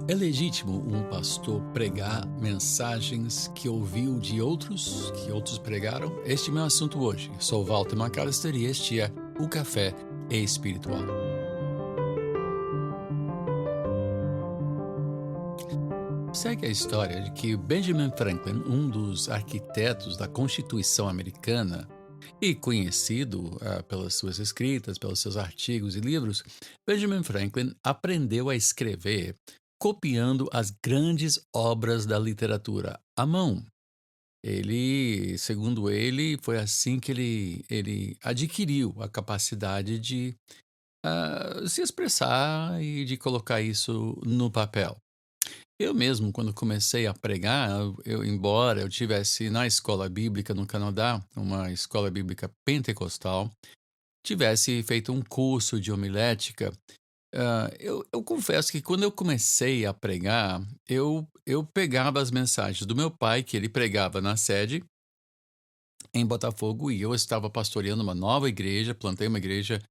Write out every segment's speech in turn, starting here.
É legítimo um pastor pregar mensagens que ouviu de outros, que outros pregaram? Este é o meu assunto hoje. Sou Walter McAllister e este é O Café Espiritual. Segue a história de que Benjamin Franklin, um dos arquitetos da Constituição Americana e conhecido pelas suas escritas, pelos seus artigos e livros, Benjamin Franklin aprendeu a escrever copiando as grandes obras da literatura à mão. Segundo ele, foi assim que ele adquiriu a capacidade de se expressar e de colocar isso no papel. Eu mesmo, quando comecei a pregar, embora eu tivesse na escola bíblica no Canadá, uma escola bíblica pentecostal, tivesse feito um curso de homilética, eu confesso que quando eu comecei a pregar, eu pegava as mensagens do meu pai, que ele pregava na sede em Botafogo, e eu estava pastoreando uma nova igreja, plantei uma igreja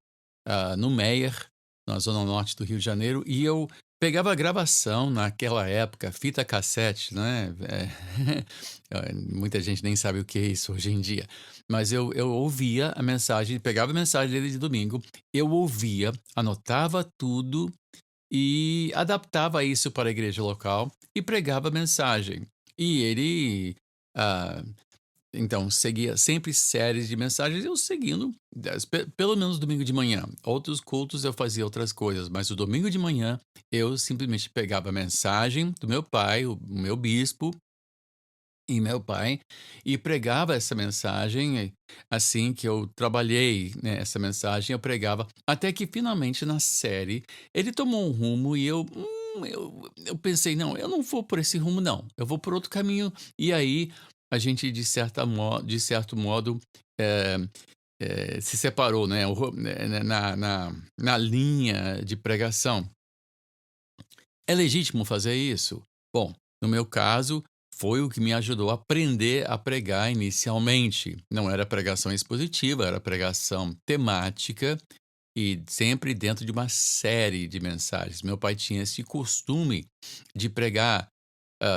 no Meier, na zona norte do Rio de Janeiro, e eu pegava a gravação naquela época, fita cassete, né? Muita gente nem sabe o que é isso hoje em dia. Mas eu ouvia a mensagem, pegava a mensagem dele de domingo, eu ouvia, anotava tudo e adaptava isso para a igreja local e pregava a mensagem. E ele ah, então, seguia sempre séries de mensagens, eu seguindo, pelo menos domingo de manhã. Outros cultos eu fazia outras coisas, mas o domingo de manhã eu simplesmente pegava a mensagem do meu pai, o meu bispo e meu pai, e pregava essa mensagem. Assim que eu trabalhei, né, essa mensagem, eu pregava, até que finalmente na série ele tomou um rumo e eu pensei, não, eu não vou por esse rumo, não, eu vou por outro caminho. E aí a gente, de certo modo, eh, se separou, né, na linha de pregação. É legítimo fazer isso? Bom, no meu caso, foi o que me ajudou a aprender a pregar inicialmente. Não era pregação expositiva, era pregação temática e sempre dentro de uma série de mensagens. Meu pai tinha esse costume de pregar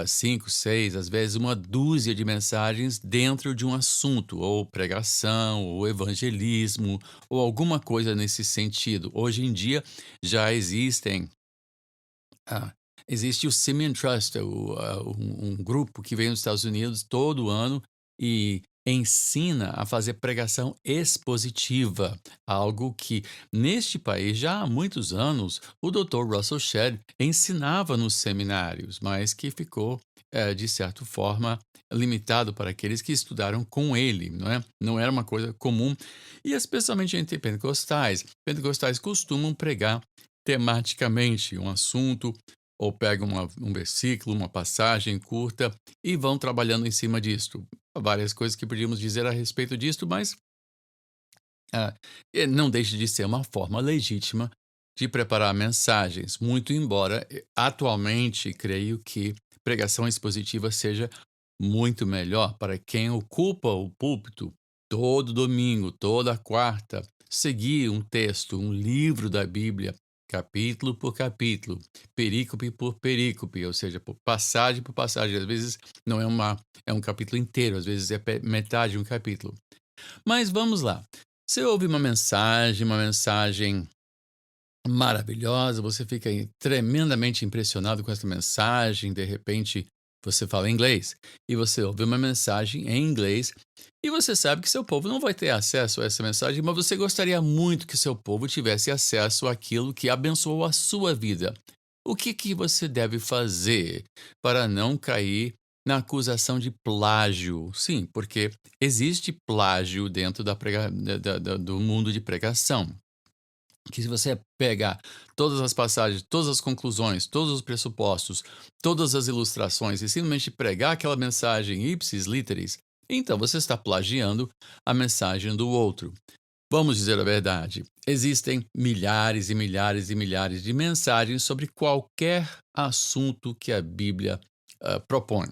cinco, seis, às vezes uma dúzia de mensagens dentro de um assunto, ou pregação, ou evangelismo, ou alguma coisa nesse sentido. Hoje em dia já ah, existe o Simeon Trust, um grupo que vem dos Estados Unidos todo ano e ensina a fazer pregação expositiva, algo que neste país já há muitos anos o Dr. Russell Shedd ensinava nos seminários, mas que ficou, de certa forma, limitado para aqueles que estudaram com ele, não é? Não era uma coisa comum, e especialmente entre pentecostais. Pentecostais costumam pregar tematicamente um assunto, ou pegam um versículo, uma passagem curta e vão trabalhando em cima disto. Várias coisas que podíamos dizer a respeito disto, mas ah, não deixa de ser uma forma legítima de preparar mensagens, muito embora atualmente creio que pregação expositiva seja muito melhor para quem ocupa o púlpito todo domingo, toda quarta, seguir um texto, um livro da Bíblia, capítulo por capítulo, perícope por perícope, ou seja, por passagem. Às vezes não é um capítulo inteiro, às vezes é metade de um capítulo. Mas vamos lá. Você ouve uma mensagem maravilhosa, você fica tremendamente impressionado com essa mensagem, de repente você fala inglês e você ouve uma mensagem em inglês e você sabe que seu povo não vai ter acesso a essa mensagem, mas você gostaria muito que seu povo tivesse acesso àquilo que abençoou a sua vida. O que você deve fazer para não cair na acusação de plágio? Sim, porque existe plágio dentro do mundo de pregação, que se você pegar todas as passagens, todas as conclusões, todos os pressupostos, todas as ilustrações e simplesmente pregar aquela mensagem ipsis literis, então você está plagiando a mensagem do outro. Vamos dizer a verdade, existem milhares e milhares e milhares de mensagens sobre qualquer assunto que a Bíblia propõe.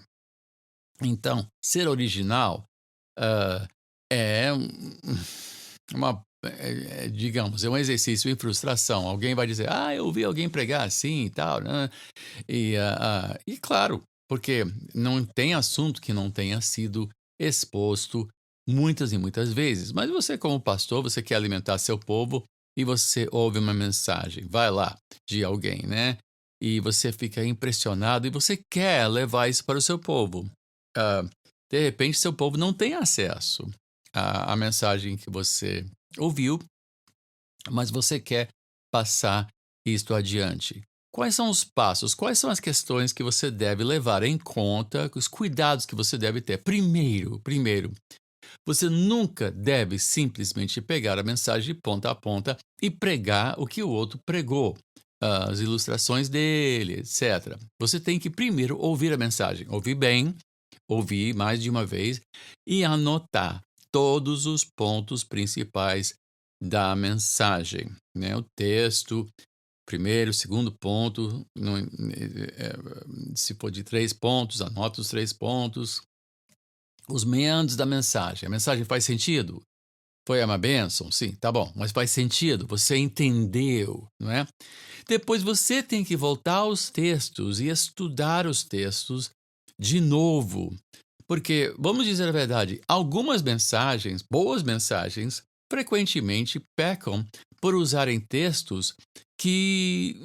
Então, ser original ah, é uma digamos, é um exercício em frustração. Alguém vai dizer: "Ah, eu ouvi alguém pregar assim e tal, né". E claro, porque não tem assunto que não tenha sido exposto muitas e muitas vezes. Mas você, como pastor, você quer alimentar seu povo e você ouve uma mensagem, vai lá, de alguém, né? E você fica impressionado e você quer levar isso para o seu povo. Ah, de repente, seu povo não tem acesso à mensagem que você ouviu, mas você quer passar isto adiante. Quais são os passos? Quais são as questões que você deve levar em conta, os cuidados que você deve ter? Primeiro, você nunca deve simplesmente pegar a mensagem de ponta a ponta e pregar o que o outro pregou, as ilustrações dele, etc. Você tem que primeiro ouvir a mensagem, ouvir bem, ouvir mais de uma vez e anotar todos os pontos principais da mensagem, né? O texto, primeiro, segundo ponto, se for de 3 pontos, anota os 3 pontos, os meandros da mensagem. A mensagem faz sentido? Foi uma bênção? Sim, tá bom, mas faz sentido, você entendeu, não é? Depois você tem que voltar aos textos e estudar os textos de novo. Porque, vamos dizer a verdade, algumas mensagens, boas mensagens, frequentemente pecam por usarem textos que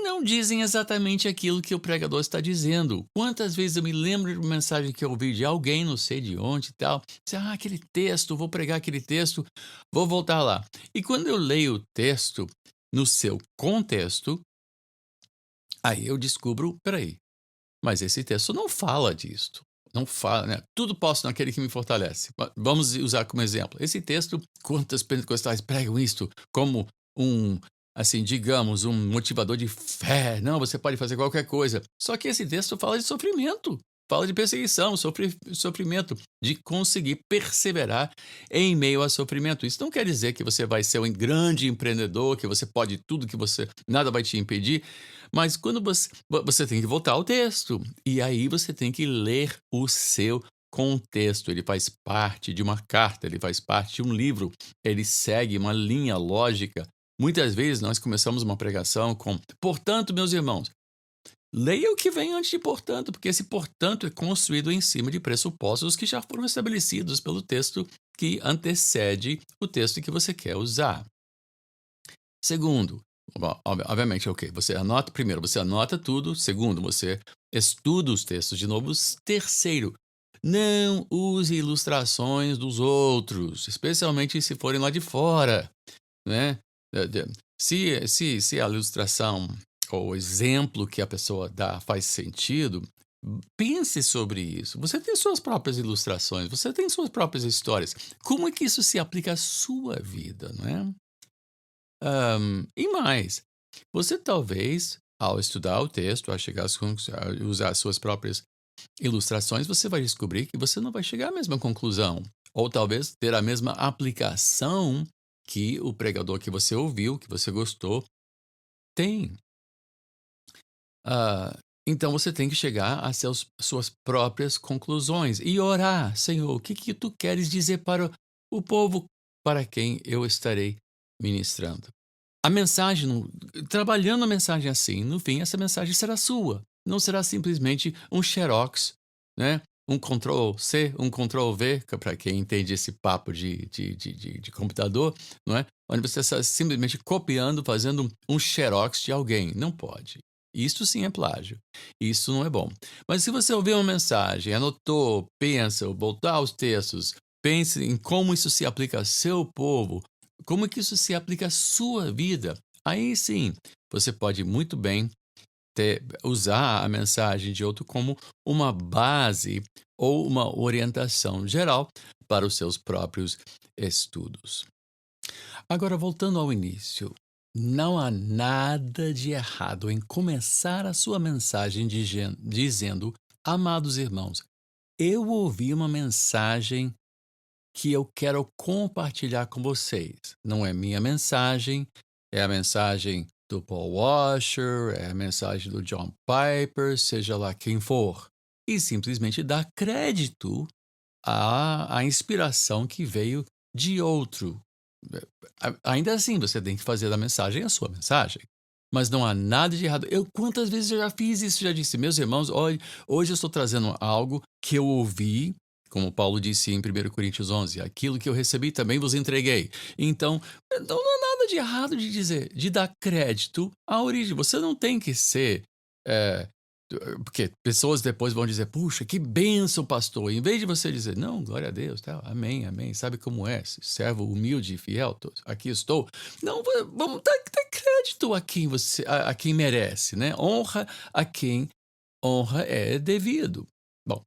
não dizem exatamente aquilo que o pregador está dizendo. Quantas vezes eu me lembro de uma mensagem que eu ouvi de alguém, não sei de onde e tal, aquele texto, vou pregar aquele texto, vou voltar lá. E quando eu leio o texto no seu contexto, aí eu descubro, peraí, mas esse texto não fala disto. Não fala, né? Tudo posso naquele que me fortalece. Vamos usar como exemplo. Esse texto, quantas pentecostais pregam isto como um, assim, digamos, um motivador de fé. Não, você pode fazer qualquer coisa. Só que esse texto fala de sofrimento. Fala de perseguição, sofrimento, de conseguir perseverar em meio a sofrimento. Isso não quer dizer que você vai ser um grande empreendedor, que você pode tudo, que você nada vai te impedir. Mas quando você tem que voltar ao texto, e aí você tem que ler o seu contexto. Ele faz parte de uma carta, ele faz parte de um livro, ele segue uma linha lógica. Muitas vezes nós começamos uma pregação com: "Portanto, meus irmãos", leia o que vem antes de "portanto", porque esse "portanto" é construído em cima de pressupostos que já foram estabelecidos pelo texto que antecede o texto que você quer usar. Segundo, obviamente, ok, você anota primeiro, você anota tudo. Segundo, você estuda os textos de novo. Terceiro, não use ilustrações dos outros, especialmente se forem lá de fora, né? Se a ilustração ou o exemplo que a pessoa dá faz sentido, pense sobre isso. Você tem suas próprias ilustrações, você tem suas próprias histórias. Como é que isso se aplica à sua vida, não é? E mais, você talvez, ao estudar o texto, ao chegar a usar as suas próprias ilustrações, você vai descobrir que você não vai chegar à mesma conclusão, ou talvez ter a mesma aplicação que o pregador que você ouviu, que você gostou, tem. Ah, então você tem que chegar a suas próprias conclusões e orar: Senhor, o que que tu queres dizer para o povo para quem eu estarei ministrando? A mensagem, trabalhando a mensagem assim, no fim, essa mensagem será sua. Não será simplesmente um xerox, né? Um Ctrl C, um Ctrl V, para quem entende esse papo de computador, não é? Onde você está simplesmente copiando, fazendo um xerox de alguém. Não pode. Isso sim é plágio. Isso não é bom. Mas se você ouvir uma mensagem, anotou, pensa, voltar aos textos, pense em como isso se aplica ao seu povo, como que isso se aplica à sua vida? Aí sim, você pode muito bem usar a mensagem de outro como uma base ou uma orientação geral para os seus próprios estudos. Agora, voltando ao início, não há nada de errado em começar a sua mensagem dizendo: Amados irmãos, eu ouvi uma mensagem que eu quero compartilhar com vocês. Não é minha mensagem, é a mensagem do Paul Washer, é a mensagem do John Piper, seja lá quem for. E simplesmente dar crédito à inspiração que veio de outro. Ainda assim, você tem que fazer da mensagem a sua mensagem. Mas não há nada de errado. Quantas vezes eu já fiz isso, já disse, meus irmãos, olha, hoje eu estou trazendo algo que eu ouvi, como Paulo disse em 1 Coríntios 11, aquilo que eu recebi também vos entreguei. Então, não há nada de errado de dizer, de dar crédito à origem. Você não tem que ser. é, Porque pessoas depois vão dizer, puxa, que bênção, pastor. Em vez de você dizer, não, glória a Deus, tá, amém, amém, sabe como é, servo humilde e fiel, aqui estou. Não, vamos dar crédito a quem a quem merece, né? Honra a quem honra é devido. Bom,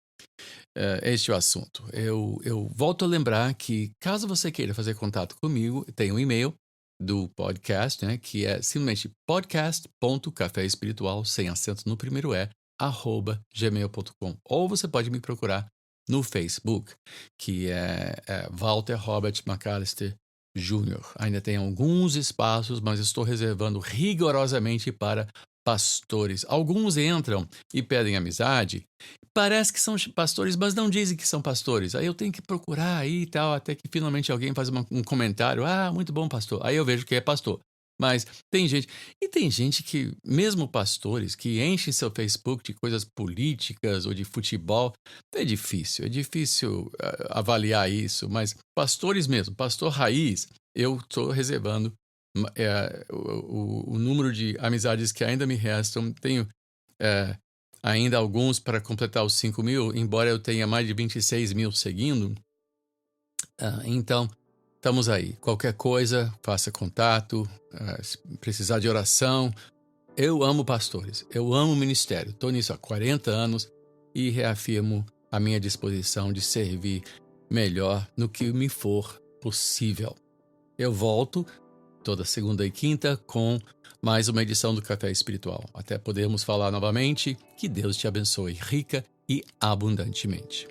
este é o assunto. Eu volto a lembrar que, caso você queira fazer contato comigo, tem um e-mail do podcast, né, que é simplesmente podcast.caféespiritual, sem acento no primeiro @gmail.com. Ou você pode me procurar no Facebook, que é Walter Robert McAllister Jr. Ainda tem alguns espaços, mas estou reservando rigorosamente para pastores. Alguns entram e pedem amizade, parece que são pastores, mas não dizem que são pastores. Aí eu tenho que procurar aí e tal, até que finalmente alguém faz um comentário. Ah, muito bom, pastor. Aí eu vejo que é pastor. Mas tem gente. E tem gente que, mesmo pastores, que enchem seu Facebook de coisas políticas ou de futebol. É difícil avaliar isso. Mas pastores mesmo, pastor raiz, eu estou reservando o número de amizades que ainda me restam. Tenho. é, Ainda alguns para completar os 5.000, embora eu tenha mais de 26 mil seguindo. Então, estamos aí. Qualquer coisa, faça contato. Se precisar de oração. Eu amo pastores, eu amo o ministério. Estou nisso há 40 anos e reafirmo a minha disposição de servir melhor no que me for possível. Eu volto toda segunda e quinta com mais uma edição do Café Espiritual. Até podermos falar novamente, que Deus te abençoe rica e abundantemente.